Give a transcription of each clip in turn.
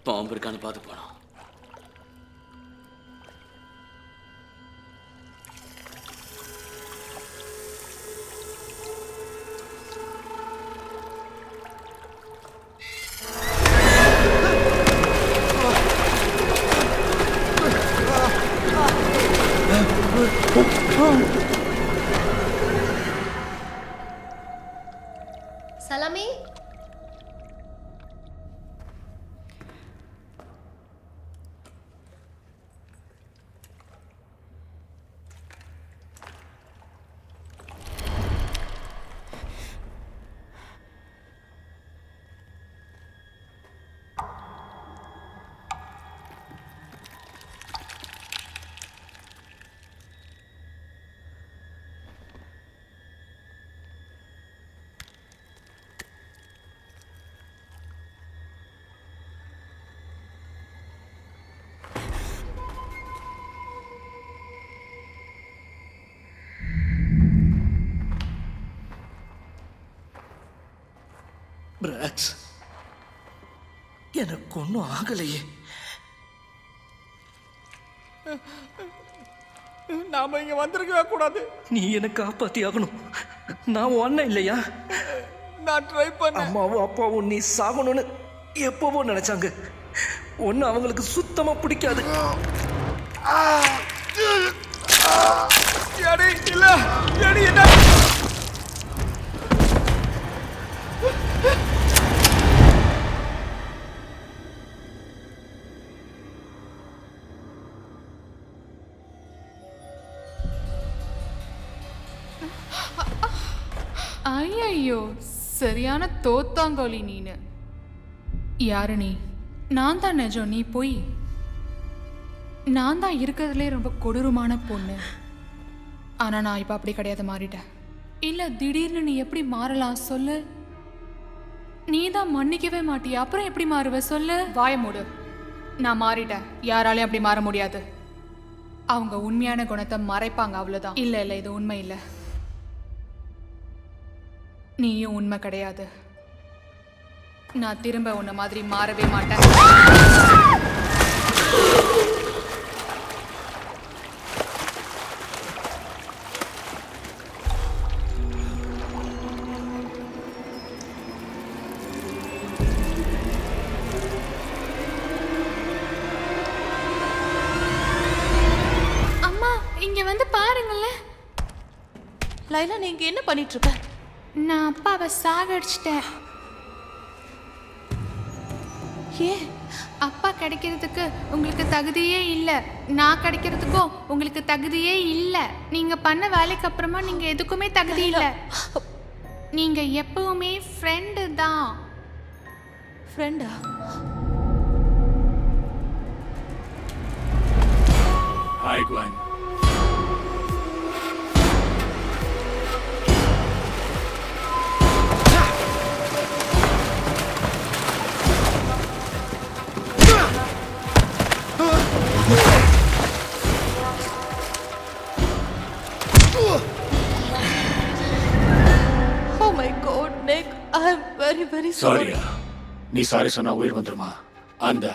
பாம்பு இருக்கான்னு பார்த்து போனோம். சலாமி, பிராக்ஸ், எனக்கு ஒன்றும் ஆகலையே. நாம இங்க வந்திருக்கவே கூடாது. நீ எனக்கு காப்பாத்தி ஆகணும். நான் ஒன்னும் இல்லையா? நான் ட்ரை பண்ண. அம்மாவும் அப்பாவும் நீ சாகணும்னு எப்பவோ நினைச்சாங்க. ஒன்னு அவங்களுக்கு சுத்தமா பிடிக்காது. இல்ல என்ன ஐயோ, சரியான தோத்தாங்கோலி நீனு. யாரு நீ? நான் தான் நிஜம், நீ போய். நான் தான் இருக்கிறதுலே ரொம்ப கொடூரமான பொண்ணு. ஆனா நான் இப்ப அப்படி கிடையாது, மாறிட்டேன். இல்ல, திடீர்னு நீ எப்படி மாறலாம் சொல்லு? நீ தான் மன்னிக்கவே மாட்டியா, அப்புறம் எப்படி மாறுவ சொல்லு? வாய மூடு. நான் மாறிட்டேன், யாராலையும் அப்படி மாற முடியாது. அவங்க உண்மையான குணத்தை மறைப்பாங்க, அவ்வளவுதான். இல்ல இல்ல, இது உண்மை இல்லை. நீயும் உண்மை கிடையாது. நான் திரும்ப உன்ன மாதிரி மாறவே மாட்டேன். அம்மா, இங்க வந்து பாருங்களேன். லைலா, நீங்க என்ன பண்ணிட்டு இருக்க? நான் அப்பாவை சாகடிச்சிட்டேன். ஏன்? அப்பா கிடைக்கிறதுக்கு உங்களுக்கு தகுதியே இல்லை, நான் கிடைக்கிறதுக்கும் உங்களுக்கு தகுதியே இல்லை. நீங்க பண்ண வேலைக்கு அப்புறமா நீங்க எதுக்குமே தகுதி இல்லை. நீங்க எப்பவுமே ஃப்ரெண்டு தான். ஃப்ரெண்டா? ஹாய் குவான். Oh my God, Nick, I'm very very sorry. சாரியா? நீ சாரி சொன்னா உயிர் வந்துருமா? அந்த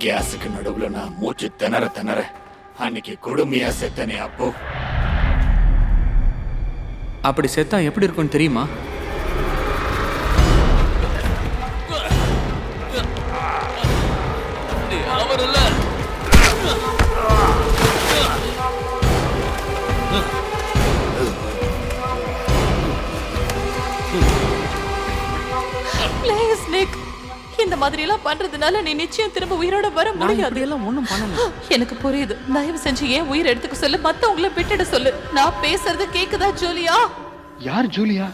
கேஸுக்கு நடுவுல நான் மூச்சு திணற அன்னைக்கு கொடுமையா செத்தனே. அப்போ அப்படி செத்தா எப்படி இருக்கும்னு தெரியுமா? Please, Nick, இந்த மாதிரி எல்லாம் பண்றதுனால நீ நிச்சயம் திரும்ப உயிரோட வர முடியாது. எல்லாம் ஒண்ணும் பண்ணல. எனக்கு புரியுது. தயவு செஞ்சு ஏன் உயிர் எடுத்துக்க சொல்லு, மத்தவங்கள விட்டுட சொல்லு. நான் பேசுறது கேக்குதா ஜூலியா? யார் ஜூலியா?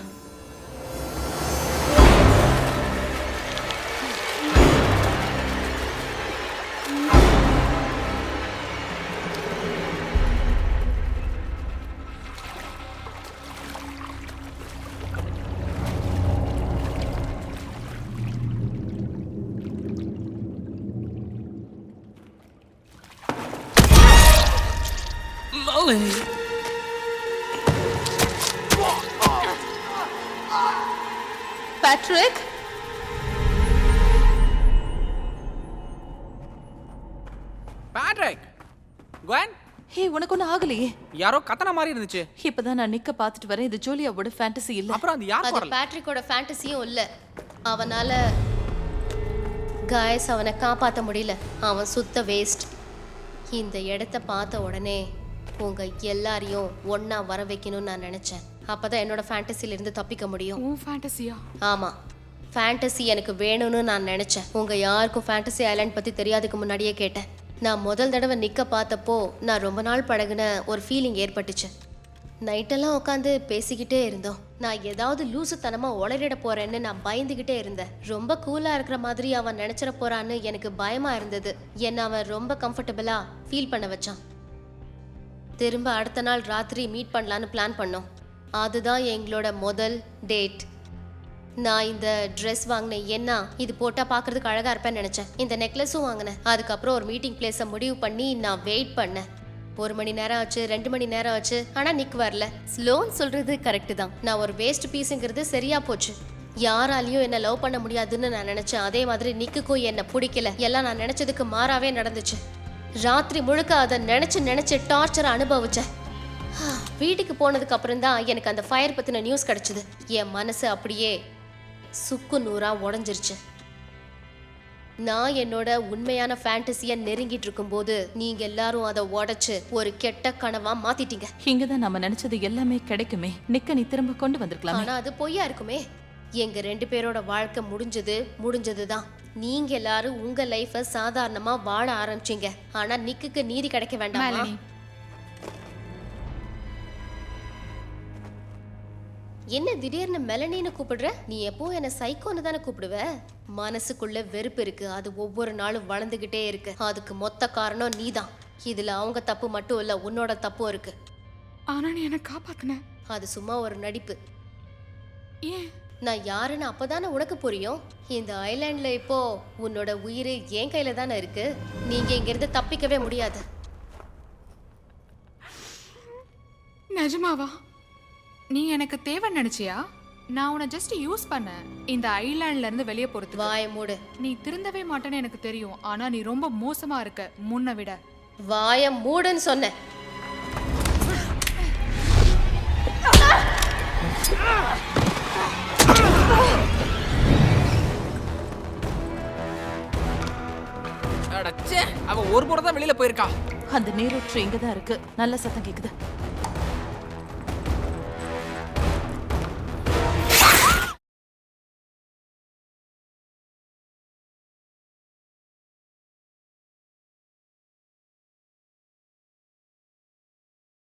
Patrick? குவான் ஹே உனக்கு ஒன்றும் ஆகலையே. யாரோ கத்தன மாதிரி இருந்துச்சு. இப்பதான் நான் நிக்க பார்த்துட்டு வரேன். இது ஜூலியாவோட ஃபேண்டசி இல்ல. அப்புறம் அந்த யார் அது குரல்? பேட்ரிக்கோட ஃபேண்டசியும் இல்ல. அவனால காய்ஸ் அவனை காப்பாற்ற முடியல. அவன் சுத்த வேஸ்ட். இந்த இடத்த பார்த்த உடனே உங்க எல்லாரையும் ஒண்ணா வர வைக்கணும்னு நான் நினைச்சேன். அப்பதான் என்னோட ஃபேண்டசில இருந்து தப்பிக்க முடியும். உன் ஃபேண்டசியா? ஆமா, ஃபேண்டசி எனக்கு வேணும்னு நான் நினைச்சேன். உங்க யாருக்கும் ஃபேண்டசி ஐலாண்ட் பத்தி தெரியாதுக்கு முன்னாடியே கேட்டேன். நான் முதல் தடவை நிக்க பார்த்தப்போ நான் ரொம்ப நாள் பழகுன ஒரு ஃபீலிங் ஏற்பட்டுச்சு. நைட்டெல்லாம் உட்காந்து பேசிக்கிட்டே இருந்தோம். நான் ஏதாவது லூசுத்தனமா உளறிட போறேன்னு நான் பயந்துகிட்டே இருந்தேன். ரொம்ப கூலா இருக்கிற மாதிரி அவன் நினைச்சிட போறான்னு எனக்கு பயமா இருந்தது. என்ன அவன் ரொம்ப கம்ஃபர்டபுளா ஃபீல் பண்ண வச்சான். திரும்ப அடுத்த நாள் ராத்திரி மீட் பண்ணலான்னு பிளான் பண்ணோம். அதுதான் எங்களோட முதல் டேட். நான் இந்த ட்ரெஸ் வாங்கினேன். என்ன இது போட்டா பார்க்கறதுக்கு அழகா இருப்பேன்னு நினைச்சேன். இந்த நெக்லஸும் வாங்கினேன். அதுக்கப்புறம் ஒரு மீட்டிங் பிளேஸை முடிவு பண்ணி நான் வெயிட் பண்ணேன். 1 மணி நேரம் ஆச்சு, 2 மணி நேரம் ஆச்சு, ஆனா நிக் வரல. ஸ்லோன் சொல்றது கரெக்டு தான். நான் ஒரு வேஸ்ட் பீஸுங்கிறது சரியா போச்சு. யாராலையும் என்ன லவ் பண்ண முடியாதுன்னு நான் நினைச்சேன். அதே மாதிரி நிக்குக்கும் என்ன பிடிக்கல. எல்லாம் நான் நினைச்சதுக்கு மாறாவே நடந்துச்சு. ராத்திரி முழுக்க அதை நினைச்சு டார்ச்சரை அனுபவிச்சேன். வீட்டுக்கு போனதுக்கு அப்புறம் தான் எனக்கு அந்த ஃபயர் பத்தின நியூஸ் கிடைச்சது. என் மனசு அப்படியே சுக்கு நூறா உடஞ்சிருச்சு. நான் என்னோட உண்மையான ஃபேண்டசியை நெருங்கிட்டு இருக்கும்போது நீங்க எல்லாரும் அதை உடைச்சு ஒரு கெட்ட கனவா மாத்திட்டீங்க. இங்கதான் நம்ம நினைச்சது எல்லாமே கிடைக்குமே. நிக்க நீ திரும்ப கொண்டு வந்திருக்கலாம். ஆனா அது பொய்யா இருக்குமே. எங்க 2 பேரோட வாழ்க்கை முடிஞ்சதுதான். நீங்க எல்லாரும் உங்க லைஃப சாதாரணமா வாழ ஆரம்பிச்சீங்க. ஆனா நிக்குக்கு நீதி கிடைக்க வேண்டாமா? மேலனி, என்ன திடீர்னு மெலனின்னு கூப்பிடுற? நீ எப்போ என்ன சைக்கோன்னு தானே கூப்பிடுவ? மனசுக்குள்ள வெறுப்பு இருக்கு. அது ஒவ்வொரு நாளும் வளர்ந்துகிட்டே இருக்கு. அதுக்கு மொத்த காரணம் நீதான். இதுல அவங்க தப்பு மட்டும் இல்ல, உன்னோட தப்பும் இருக்கு. ஆனா நீ என்ன காப்பாத்துன. அது சும்மா ஒரு நடிப்பு. ஏன்? நான் யாருன்னு அப்பதானே உனக்கு புரியும். இந்த ஐலாண்ட்ல இப்போ உன்னோட உயிர் என் கையில தானே இருக்கு. நீங்க இங்கிருந்து தப்பிக்கவே முடியாது. நிஜமாவா? நீ எனக்கு தேவை நினைச்சியா? நான் உன்னை ஜஸ்ட் யூஸ் பண்ணேன் இந்த ஐலாண்ட்ல இருந்து வெளியே போறதுக்கு. வாய மூடு. நீ திருந்தவே மாட்டேன்னு எனக்கு தெரியும். ஆனா நீ ரொம்ப மோசமா இருக்க முன்ன விட. வாய மூடுன்னு சொன்னேன். அடச்சே, அவ ஒரு முறை தான் வெளியில போயிருக்கா. அந்த நீரூற்று இங்கதான் இருக்கு. நல்ல சத்தம் கேக்குது.